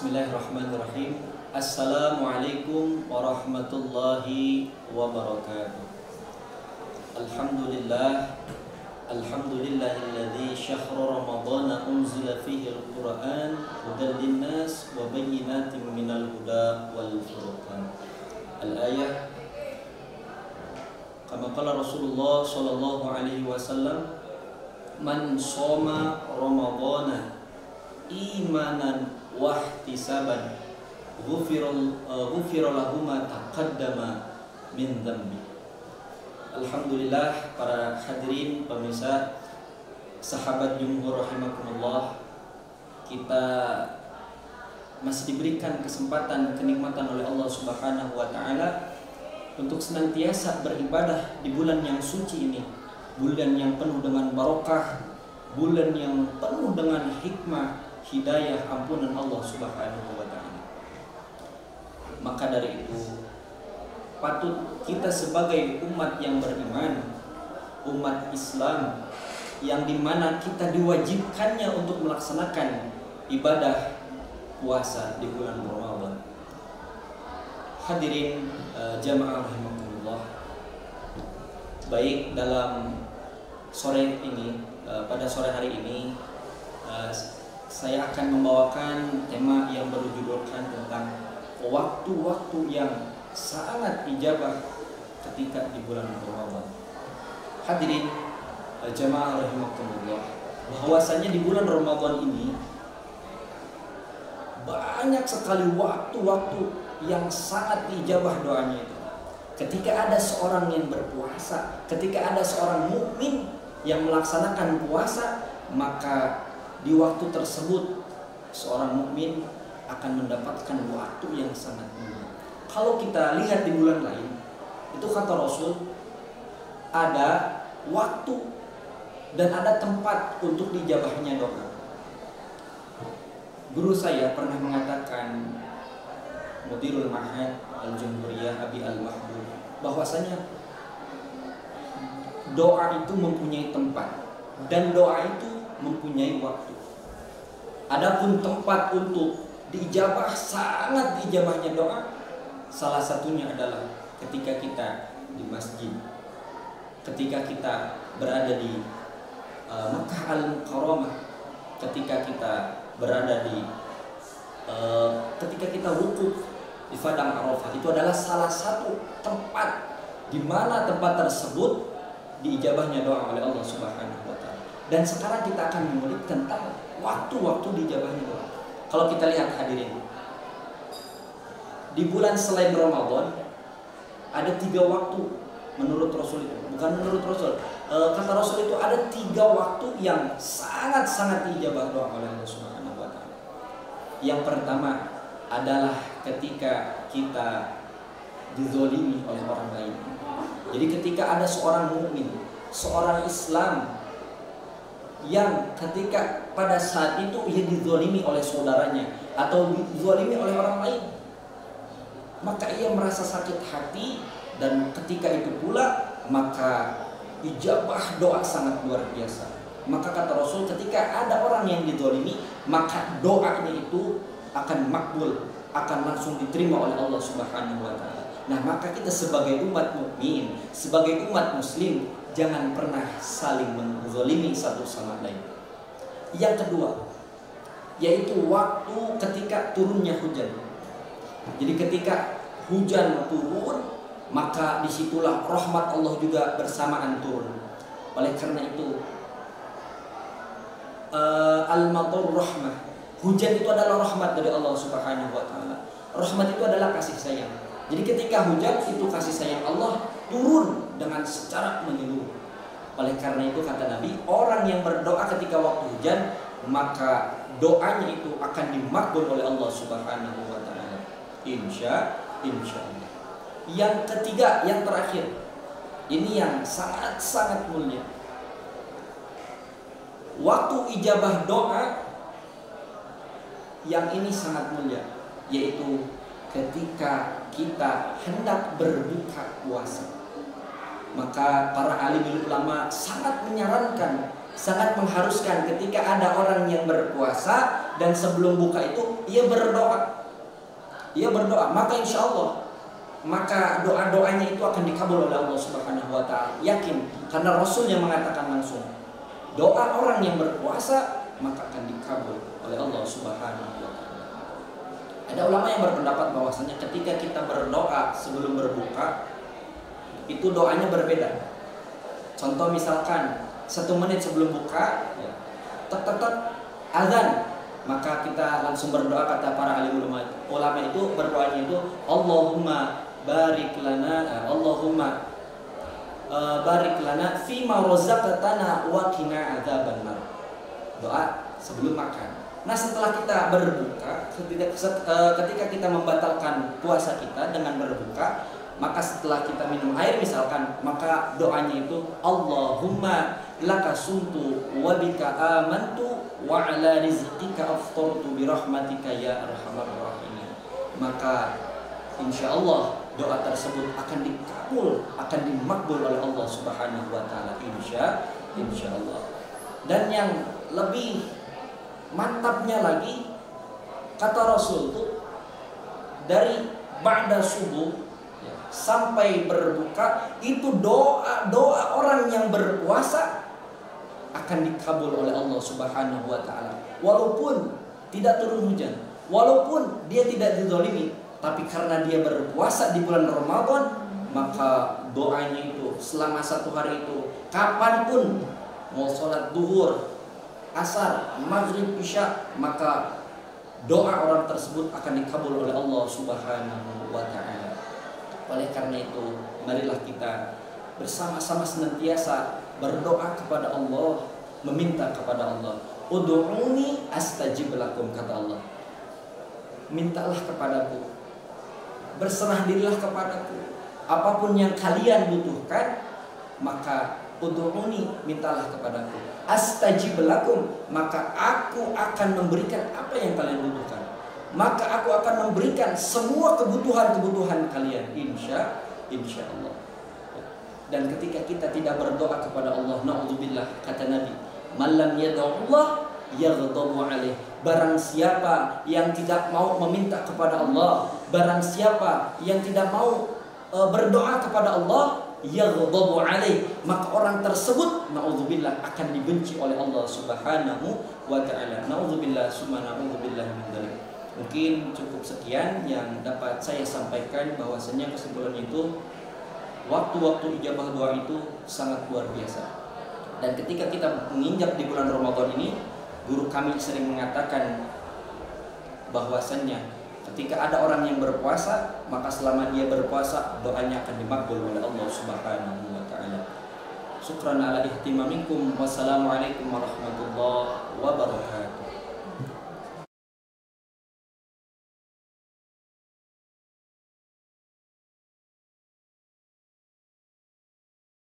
Bismillahirrahmanirrahim. Assalamualaikum warahmatullahi wabarakatuh. Alhamdulillah. Alhamdulillahilladzi syahra ramadhana unzila fihi al-Qur'an hudan linnas wa bayyinatin minal huda wal furqan. Al-ayah kama qala Rasulullah sallallahu alaihi wasallam, man shoma ramadhana imanan wahtisaban ghufira lahu ma taqaddama min dhanbi. Alhamdulillah, para hadirin pemirsa sahabat jumhur rahimakumullah, kita masih diberikan kesempatan kenikmatan oleh Allah Subhanahu wa taala untuk senantiasa beribadah di bulan yang suci ini, bulan yang penuh dengan barokah, bulan yang penuh dengan hikmah, hidayah, ampunan Allah Subhanahu wa taala. Maka dari itu patut kita sebagai umat yang beriman, umat Islam yang dimana kita diwajibkannya untuk melaksanakan ibadah puasa di bulan Ramadan. Hadirin jamaah rahimakumullah, baik dalam sore ini, pada sore hari ini saya akan membawakan tema yang berjudulkan tentang waktu-waktu yang sangat ijabah ketika di bulan Ramadan. Hadirin jamaah rahimakumullah, bahwasanya di bulan Ramadan ini banyak sekali waktu-waktu yang sangat ijabah doanya itu. Ketika ada seorang yang berpuasa, ketika ada seorang mukmin yang melaksanakan puasa, maka di waktu tersebut seorang mukmin akan mendapatkan waktu yang sangat mulia. Kalau kita lihat di bulan lain, itu kata Rasul, ada waktu dan ada tempat untuk dijabahnya doa. Guru saya pernah mengatakan, Mudirul Ma'had Al-Jumhuriyah Abi Al-Mahbub, bahwasanya doa itu mempunyai tempat dan doa itu mempunyai waktu. Adapun tempat untuk dijabah, sangat dijabahnya doa, salah satunya adalah ketika kita di masjid, ketika kita berada di Makkah Al-Mukarramah, ketika kita berada di ketika kita wukuf di Padang Arafah. Itu adalah salah satu tempat di mana tempat tersebut diijabahnya doa oleh Allah Subhanahu wa taala. Dan sekarang kita akan mengulik tentang waktu-waktu diijabahnya doa. Kalau kita lihat hadirin, di bulan selain Ramadan ada 3 waktu menurut Rasul itu. Bukan menurut Rasul, kata Rasul itu ada 3 waktu yang sangat-sangat diijabah doa oleh Allah Subhanahu wa taala. Yang pertama adalah ketika kita dizolimi oleh orang lain. Jadi ketika ada seorang mukmin, seorang Islam yang ketika pada saat itu ia dizolimi oleh saudaranya atau dizolimi oleh orang lain, maka ia merasa sakit hati, dan ketika itu pula maka ijabah doa sangat luar biasa. Maka kata Rasul, ketika ada orang yang dizolimi, maka doanya itu akan makbul, akan langsung diterima oleh Allah Subhanahu wa taala. Nah, maka kita sebagai umat mukmin, sebagai umat muslim, jangan pernah saling menzalimi satu sama lain. Yang kedua, yaitu waktu ketika turunnya hujan. Jadi ketika hujan turun, maka disitulah rahmat Allah juga bersamaan turun. Oleh karena itu, al-matar rahmah, hujan itu adalah rahmat dari Allah Subhanahu wa taala. Rahmat itu adalah kasih sayang. Jadi ketika hujan itu kasih sayang Allah turun dengan secara menyeluruh. Oleh karena itu kata Nabi, orang yang berdoa ketika waktu hujan, maka doanya itu akan dimakbul oleh Allah Subhanahu wa taala. Insya Allah. Yang ketiga, yang terakhir, ini yang sangat-sangat mulia. Waktu ijabah doa yang ini sangat mulia, yaitu ketika kita hendak berbuka puasa. Maka para alim ulama sangat menyarankan, sangat mengharuskan ketika ada orang yang berpuasa, dan sebelum buka itu ia berdoa. Ia berdoa, maka insya Allah maka doa-doanya itu akan dikabul oleh Allah Subhanahu wa taala. Yakin, karena Rasul yang mengatakan langsung, doa orang yang berpuasa maka akan dikabul oleh Allah Subhanahu wa taala. Ada ulama yang berpendapat bahwasanya ketika kita berdoa sebelum berbuka itu doanya berbeda. Contoh misalkan 1 menit sebelum buka tet azan, maka kita langsung berdoa, kata para alim ulama itu berdoanya itu Allahumma barik lana barik lana fima razaqtana wa qina adzabannar. Doa sebelum makan. Nah, setelah kita berbuka, ketika kita membatalkan puasa kita dengan berbuka, maka setelah kita minum air misalkan, maka doanya itu Allahumma laka sumtu wa bika amantu wa ala rizqika aftartu bi rahmatika ya arhamar rahimin. Maka insya Allah doa tersebut akan dikabul, akan dimakbul oleh Allah Subhanahu wa taala, insya Allah. Dan yang lebih mantapnya lagi, kata Rasul itu dari ba'da subuh sampai berbuka itu doa orang yang berpuasa akan dikabul oleh Allah Subhanahu wa taala. Walaupun tidak turun hujan, walaupun dia tidak dizalimi, tapi karena dia berpuasa di bulan Ramadan, maka doanya itu selama 1 hari itu kapanpun, mau sholat duhur, asar, maghrib, isya, maka doa orang tersebut akan dikabul oleh Allah Subhanahu wa taala. Oleh karena itu, marilah kita bersama-sama senantiasa berdoa kepada Allah, meminta kepada Allah. Ud'uni astajib lakum, kata Allah. Mintalah kepadaku, berserah dirilah kepadaku. Apapun yang kalian butuhkan, maka ud'uni, mintalah kepadaku. Astajib lakum, maka aku akan memberikan apa yang kalian butuhkan. Maka aku akan memberikan semua kebutuhan-kebutuhan kalian, insya Allah. Dan ketika kita tidak berdoa kepada Allah, na'udzubillah, kata Nabi, man lam yad'ullah yaghdabu alaih. Barang siapa yang tidak mau meminta kepada Allah, barang siapa yang tidak mau berdoa kepada Allah, yaghdabu alaih, maka orang tersebut, na'udzubillah, akan dibenci oleh Allah Subhanahu wa taala. Na'udzubillah summa na'udzubillah min dzalik. Mungkin cukup sekian yang dapat saya sampaikan, bahwasanya kesimpulannya itu waktu-waktu ijabah doa itu sangat luar biasa. Dan ketika kita menginjak di bulan Ramadan ini, guru kami sering mengatakan bahwasanya ketika ada orang yang berpuasa, maka selama dia berpuasa doanya akan dimakbul oleh Allah Subhanahu wa taala. Syukran ala ihtimamikum. Wassalamualaikum warahmatullahi wabarakatuh.